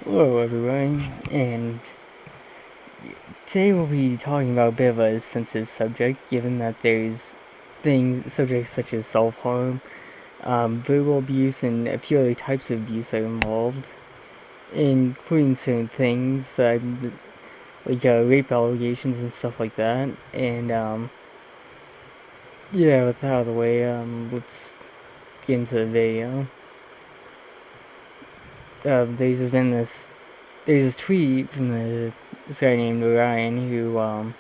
Hello, everyone, and today we'll be talking about a bit of a sensitive subject, given that there's subjects such as self-harm, verbal abuse, and a few other types of abuse that are involved, including certain things like rape allegations and stuff like that. And yeah, with that out of the way, let's get into the video. There's this tweet from this guy named Ryan who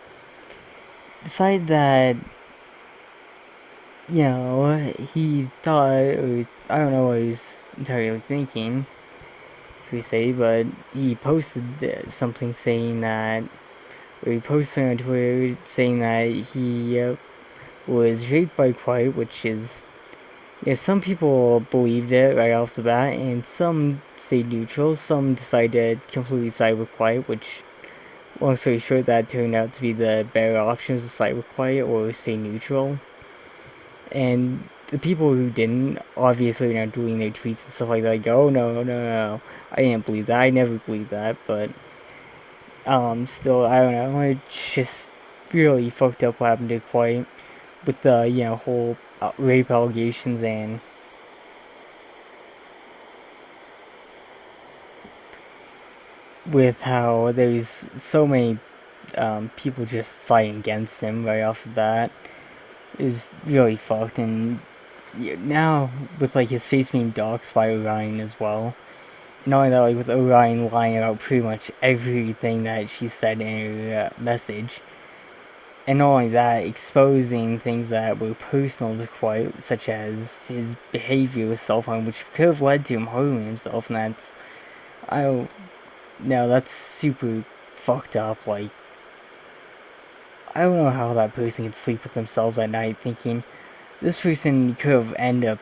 decided that he thought, or I don't know what he was entirely thinking, per se, but he posted something saying that, or he posted on Twitter saying that he was raped by Kwite, which is, some people believed it right off the bat, and some stayed neutral, some decided to completely side with Kwite, which, long story short, that turned out to be the better options to side with Kwite or stay neutral. And the people who didn't obviously are not deleting their tweets and stuff like that. Like, oh no, I didn't believe that. I never believed that. But still, I don't know. It's just really fucked up what happened to Kwite with the whole rape allegations and with how there's so many people just siding against him right off the bat is really fucked. And now with like his face being doxxed by Orion as well, knowing that like with Orion lying about pretty much everything that she said in her message, and not only that, exposing things that were personal to Kwite, such as his behavior with self harm, which could have led to him harming himself, and I don't know, that's super fucked up. Like, I don't know how that person could sleep with themselves at night thinking this person could have ended up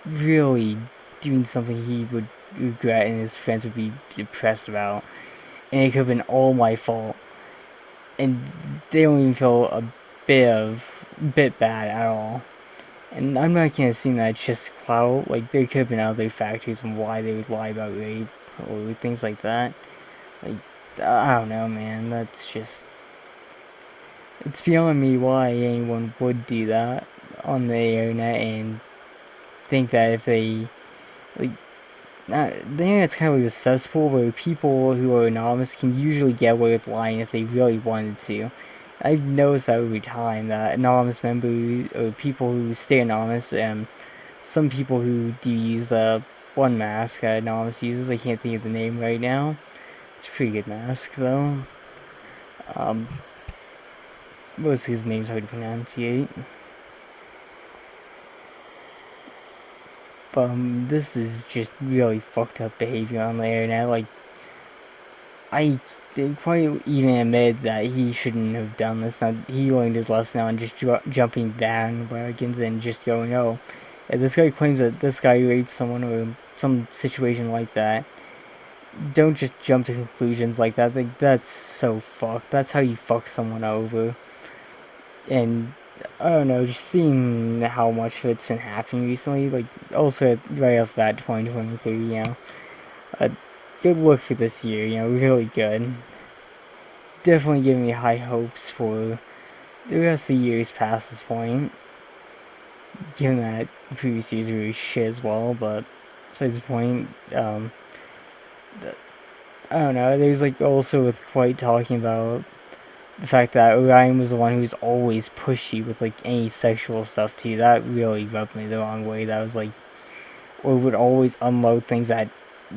really doing something he would regret and his friends would be depressed about, and it could have been all my fault, and they don't even feel a bit bad at all. And I'm not gonna assume that it's just clout. Like there could have been other factors on why they would lie about rape or things like that. Like I don't know, man. That's just it's beyond me why anyone would do that on the internet and think that if they like there it's kind of like a cesspool where people who are anonymous can usually get away with lying if they really wanted to. I've noticed that over time that anonymous members or people who stay anonymous and some people who do use the one mask that anonymous uses, I can't think of the name right now. It's a pretty good mask though. Um, most of his name's hard to pronunciate. But this is just really fucked up behavior on the internet. Like I did quite even admit that he shouldn't have done this. Now he learned his lesson now and just jumping bandwagons and just going, "Oh, if this guy claims that this guy raped someone or some situation like that, don't just jump to conclusions like that. Like that's so fucked. That's how you fuck someone over." And I don't know, just seeing how much of it's been happening recently, like also right off that 2023, a good look for this year, really good. Definitely giving me high hopes for the rest of the years past this point. Given that previous years were really shit as well, but besides the point, I don't know. There's like also with Kwite talking about the fact that Orion was the one who was always pushy with like any sexual stuff too. That really rubbed me the wrong way. That was like, or would always unload things that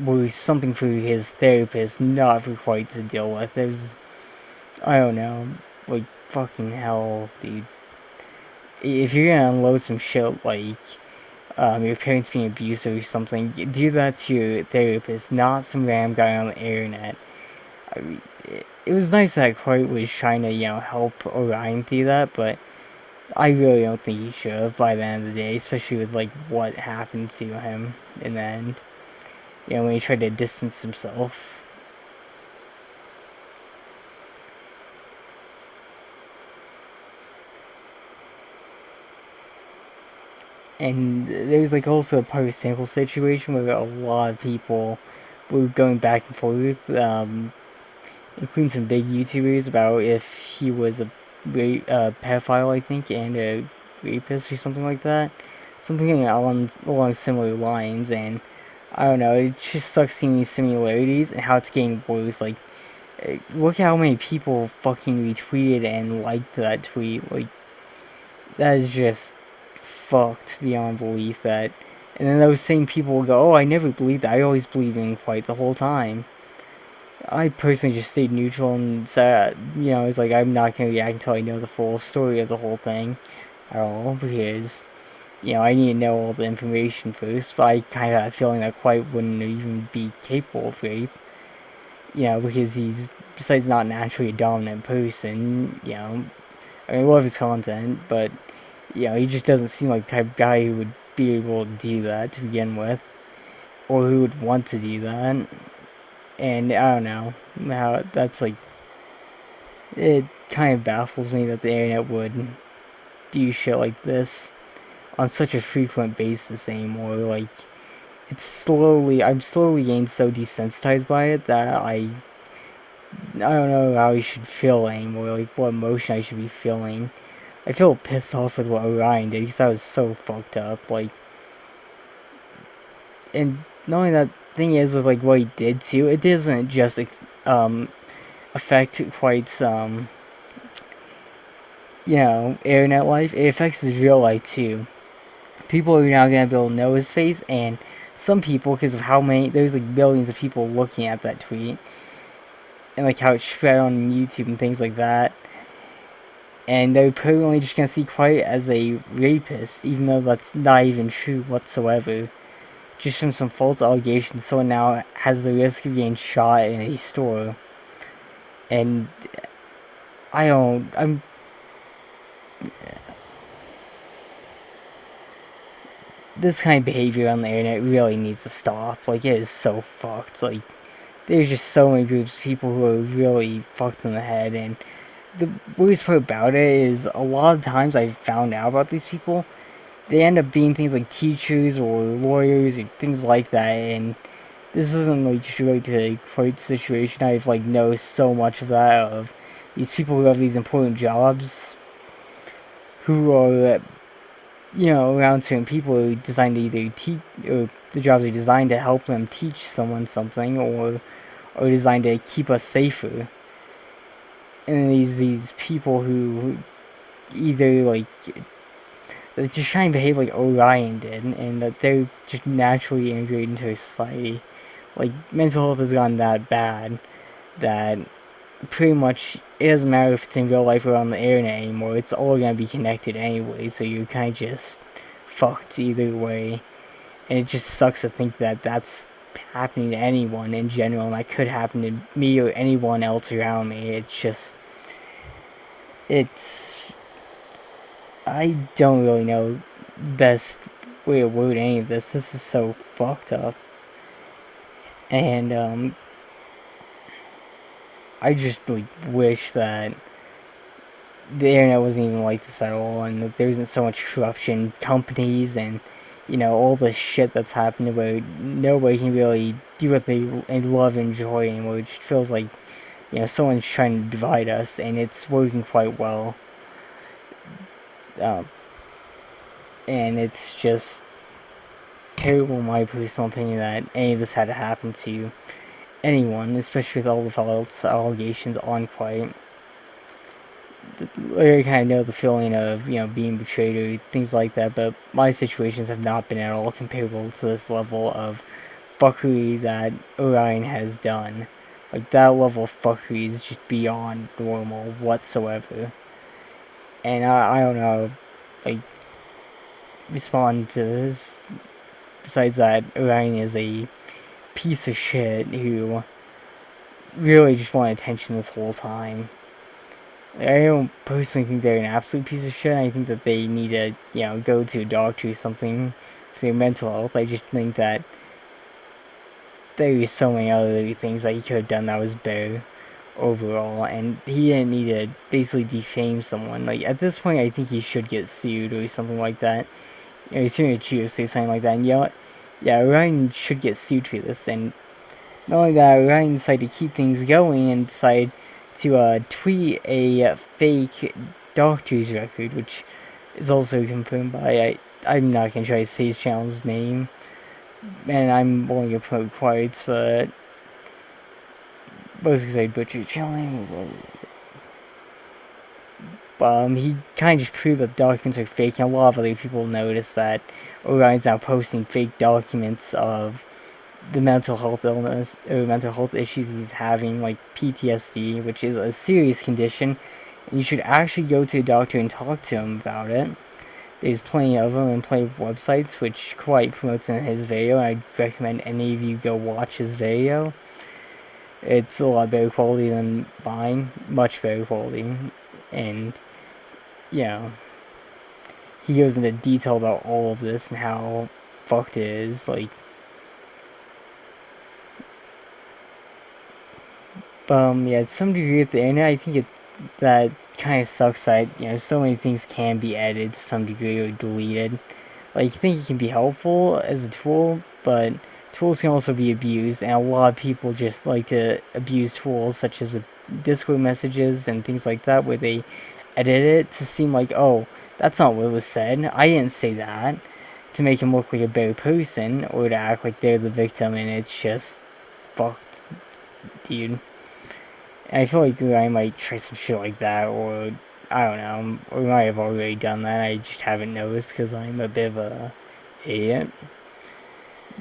were something for his therapist, not for Kwite to deal with. There's, I don't know, like fucking hell, dude. If you're gonna unload some shit like your parents being abusive or something, do that to your therapist, not some random guy on the internet. I mean, it was nice that Kwite was trying to, help Orion through that, but I really don't think he should have by the end of the day, especially with like what happened to him in the end. When he tried to distance himself. And there's like also a post sample situation where a lot of people were going back and forth, including some big YouTubers, about if he was a pedophile, I think, and a rapist or something like that. Something along similar lines, and I don't know, it just sucks seeing these similarities and how it's getting worse. Like, look at how many people fucking retweeted and liked that tweet. Like, that is just fucked beyond belief. That, and then those same people will go, "Oh, I never believed that. I always believed in Kwite the whole time." I personally just stayed neutral and said, it's like I'm not gonna react until I know the full story of the whole thing at all, because I need to know all the information first. But I kind of had a feeling that Kwite wouldn't even be capable of rape, because he's, besides not naturally a dominant person, I mean, I love his content, but he just doesn't seem like the type of guy who would be able to do that to begin with, or who would want to do that. And I don't know how that's like. It kind of baffles me that the internet would do shit like this on such a frequent basis anymore. Like, I'm slowly getting so desensitized by it that I don't know how I should feel anymore. Like, what emotion I should be feeling. I feel pissed off with what Orion did because that was so fucked up. Like, and knowing that thing is with like what he did too, it doesn't just affect White's internet life. It affects his real life too. People are now gonna be able to know his face, and some people, because of how many, there's like billions of people looking at that tweet, and like how it's spread on YouTube and things like that. And they're probably just gonna see Kwite as a rapist, even though that's not even true whatsoever. Just from some false allegations, someone now has the risk of getting shot in a store. And I'm this kind of behavior on the internet really needs to stop. Like, it is so fucked. Like, there's just so many groups of people who are really fucked in the head, and the worst part about it is a lot of times I've found out about these people, they end up being things like teachers or lawyers or things like that, and this isn't like just related to a quite situation. I've like noticed so much of that, of these people who have these important jobs who are around certain people who are designed to either teach, or the jobs are designed to help them teach someone something, or are designed to keep us safer. And these people who either like they're just trying to behave like Orion did, and that they're just naturally integrated into society. Like, mental health has gone that bad that pretty much it doesn't matter if it's in real life or on the internet anymore. It's all gonna be connected anyway, so you're kind of just fucked either way. And it just sucks to think that that's happening to anyone in general, and that could happen to me or anyone else around me. It's I don't really know the best way to word any of this. This is so fucked up. And I just like wish that the internet wasn't even like this at all, and that there isn't so much corruption in companies, and all the shit that's happening where nobody can really do what they love and enjoy anymore. It just feels like someone's trying to divide us, and it's working quite well. Um, and it's just terrible, in my personal opinion, that any of this had to happen to anyone, especially with all the false allegations on Kwite. I kind of know the feeling of being betrayed or things like that, but my situations have not been at all comparable to this level of fuckery that Orion has done. Like, that level of fuckery is just beyond normal whatsoever. And I don't know, like, respond to this. Besides that, Orion is a piece of shit who really just wanted attention this whole time. I don't personally think they're an absolute piece of shit. I think that they need to, go to a doctor or something for their mental health. I just think that there are so many other things that he could have done that was better overall, and he didn't need to basically defame someone. Like, at this point, I think he should get sued or something like that. He's hearing a cheer say something like that, and yeah, Ryan should get sued for this, and Not only that, Ryan decided to keep things going and decided to tweet a fake doctor's record, which is also confirmed by I'm not gonna try to say his channel's name, and I'm only gonna promote Kwite, but I was gonna say butcher channel name. He kind of just proved that documents are fake, and a lot of other people noticed that Orion's now posting fake documents of the mental health illness or mental health issues he's having, like PTSD, which is a serious condition. And you should actually go to a doctor and talk to him about it. There's plenty of them and plenty of websites, which Kwite promotes in his video, and I'd recommend any of you go watch his video. It's a lot better quality than mine, much better quality, and you know, he goes into detail about all of this and how fucked it is. Like, yeah, to some degree at the end, I think that kind of sucks that so many things can be edited to some degree or deleted. Like, you think it can be helpful as a tool, but tools can also be abused, and a lot of people just like to abuse tools, such as with Discord messages and things like that, where they edit it to seem like, oh, that's not what was said. I didn't say that, to make him look like a better person, or to act like they're the victim, and it's just fucked, dude. And I feel like I might try some shit like that, or I don't know, or we might have already done that. I just haven't noticed because I'm a bit of a idiot.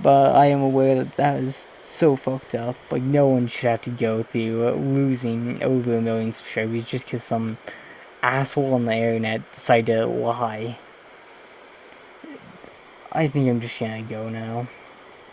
But I am aware that that is so fucked up. Like, no one should have to go through losing over 1 million subscribers just because some asshole on the internet decided to lie. I think I'm just gonna go now.